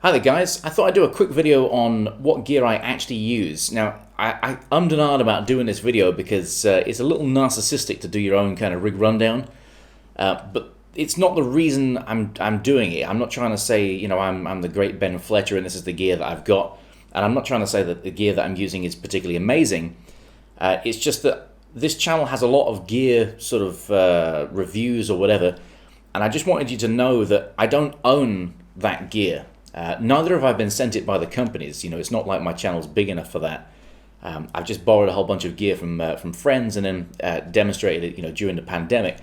Hi there guys, I thought I'd do a quick video on what gear I actually use. Now, I ummed and ahed about doing this video because it's a little narcissistic to do your own kind of rig rundown, but it's not the reason I'm doing it. I'm not trying to say, you know, I'm the great Ben Fletcher and this is the gear that I've got, and I'm not trying to say that the gear that I'm using is particularly amazing. It's just that this channel has a lot of gear sort of reviews or whatever, and I just wanted you to know that I don't own that gear. Neither have I been sent it by the companies. You know, it's not like my channel's big enough for that. I've just borrowed a whole bunch of gear from friends and then demonstrated it, you know, during the pandemic.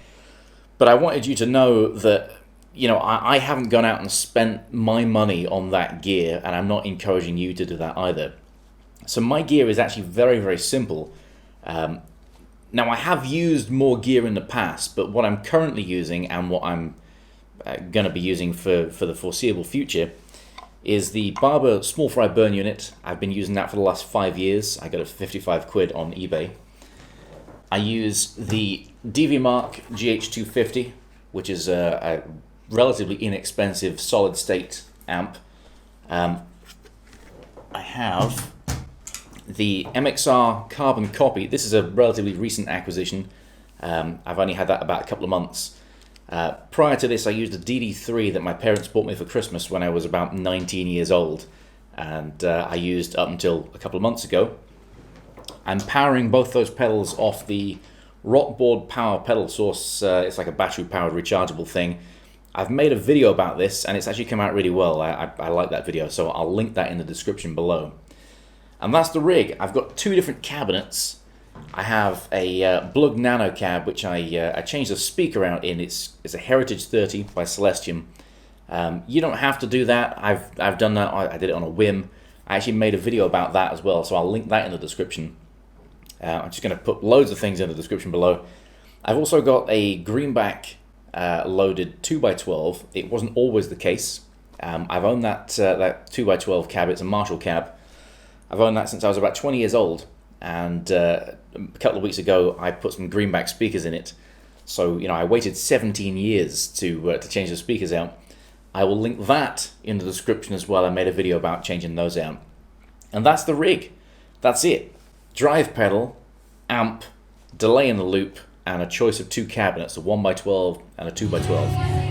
But I wanted you to know that, you know, I haven't gone out and spent my money on that gear, and I'm not encouraging you to do that either. So my gear is actually very, very simple. Now, I have used more gear in the past, but what I'm currently using and what I'm going to be using for the foreseeable future is the Barbour small fry burn unit. I've been using that for the last 5 years. I got it for 55 quid on eBay. I use the DV Mark GH250, which is a relatively inexpensive solid state amp. I have the MXR Carbon Copy. This is a relatively recent acquisition. I've only had that about a couple of months. Prior to this, I used a DD3 that my parents bought me for Christmas when I was about 19 years old, and I used up until a couple of months ago. I'm powering both those pedals off the Rockboard Power Pedal Source. It's like a battery-powered rechargeable thing. I've made a video about this, and it's actually come out really well. I like that video, so I'll link that in the description below. And that's the rig. I've got two different cabinets. I have a Blug Nano cab, which I changed the speaker out in. It's a Heritage 30 by Celestion. You don't have to do that. I've done that. I did it on a whim. I actually made a video about that as well, so I'll link that in the description. I'm just going to put loads of things in the description below. I've also got a Greenback loaded 2x12. It wasn't always the case. I've owned that 2x12 cab. It's a Marshall cab. I've owned that since I was about 20 years old. And a couple of weeks ago, I put some Greenback speakers in it. So, you know, I waited 17 years to change the speakers out. I will link that in the description as well. I made a video about changing those out. And that's the rig. That's it. Drive pedal, amp, delay in the loop, and a choice of two cabinets, a 1x12 and a 2x12.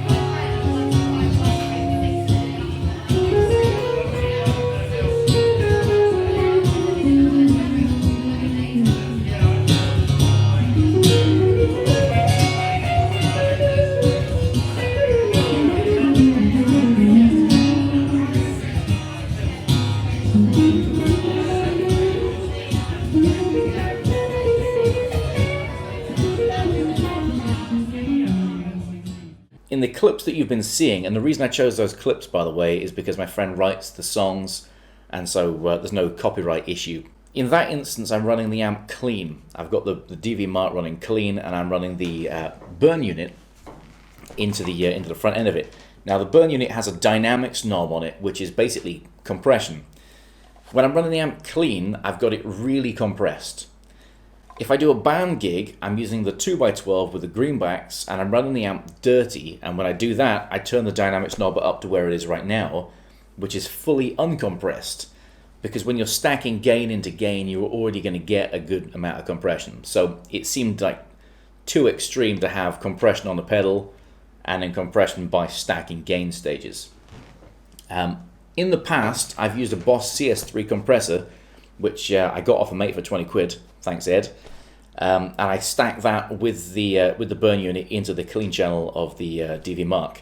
In the clips that you've been seeing, and the reason I chose those clips, by the way, is because my friend writes the songs, and so there's no copyright issue. In that instance, I'm running the amp clean. I've got the DV Mark running clean, and I'm running the burn unit into the front end of it. Now, the burn unit has a dynamics knob on it, which is basically compression. When I'm running the amp clean, I've got it really compressed. If I do a band gig, I'm using the 2x12 with the Greenbacks, and I'm running the amp dirty, and when I do that, I turn the dynamics knob up to where it is right now, which is fully uncompressed, because when you're stacking gain into gain, you're already going to get a good amount of compression. So it seemed like too extreme to have compression on the pedal, and then compression by stacking gain stages. In the past, I've used a Boss CS3 compressor, which I got off a mate for 20 quid, thanks Ed, and I stacked that with the burn unit into the clean channel of the DV Mark.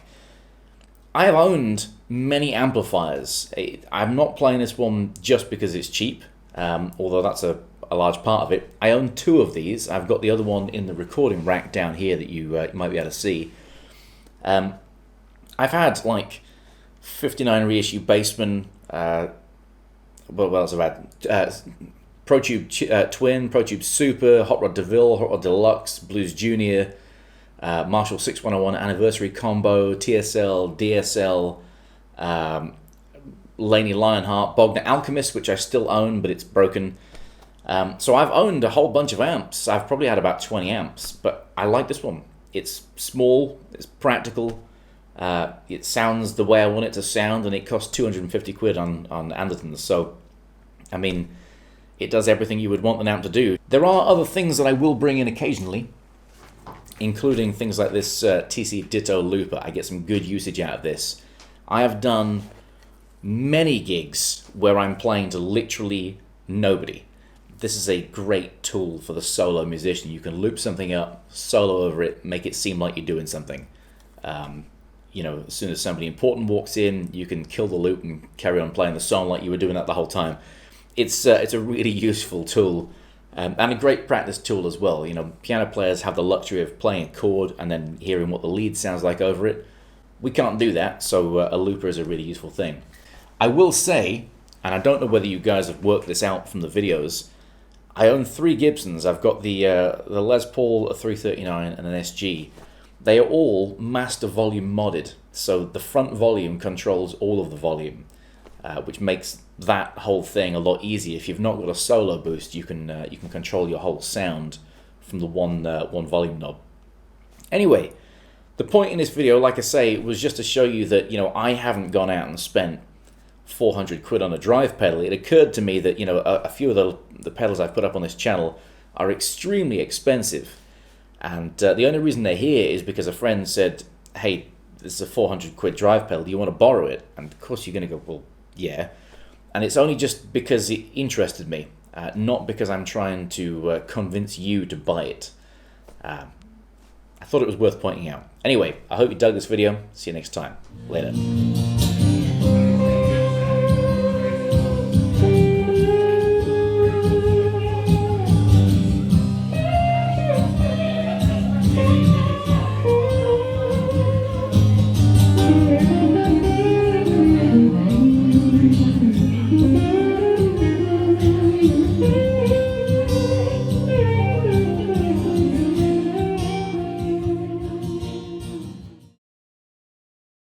I have owned many amplifiers. I'm not playing this one just because it's cheap, although that's a large part of it. I own two of these. I've got the other one in the recording rack down here that you might be able to see. I've had like 59 reissue Bassman, what else have I had? Pro Tube Twin, Pro Tube Super, Hot Rod DeVille, Hot Rod Deluxe, Blues Junior, Marshall 6101 Anniversary Combo, TSL, DSL, Laney Lionheart, Bogner Alchemist, which I still own, but it's broken. So I've owned a whole bunch of amps. I've probably had about 20 amps, but I like this one. It's small, it's practical, It sounds the way I want it to sound, and it costs 250 quid on Andertons. So, I mean, it does everything you would want an amp to do. There are other things that I will bring in occasionally, including things like this TC Ditto looper. I get some good usage out of this. I have done many gigs where I'm playing to literally nobody. This is a great tool for the solo musician. You can loop something up, solo over it, make it seem like you're doing something. You know, as soon as somebody important walks in, you can kill the loop and carry on playing the song like you were doing that the whole time. It's a really useful tool, and a great practice tool as well. You know, piano players have the luxury of playing a chord and then hearing what the lead sounds like over it. We can't do that, so a looper is a really useful thing. I will say, and I don't know whether you guys have worked this out from the videos, I own 3 Gibsons. I've got the Les Paul, a 339, and an SG. They are all master volume modded, so the front volume controls all of the volume, which makes that whole thing a lot easier. If you've not got a solo boost, you can control your whole sound from the one volume knob. Anyway, the point in this video, like I say, was just to show you that, you know, I haven't gone out and spent 400 quid on a drive pedal. It occurred to me that, you know, a few of the pedals I've put up on this channel are extremely expensive, and the only reason they're here is because a friend said, hey, this is a 400 quid drive pedal, do you want to borrow it? And of course you're going to go, well, yeah. And it's only just because it interested me, not because I'm trying to convince you to buy it. I thought it was worth pointing out. Anyway, I hope you dug this video. See you next time. Later.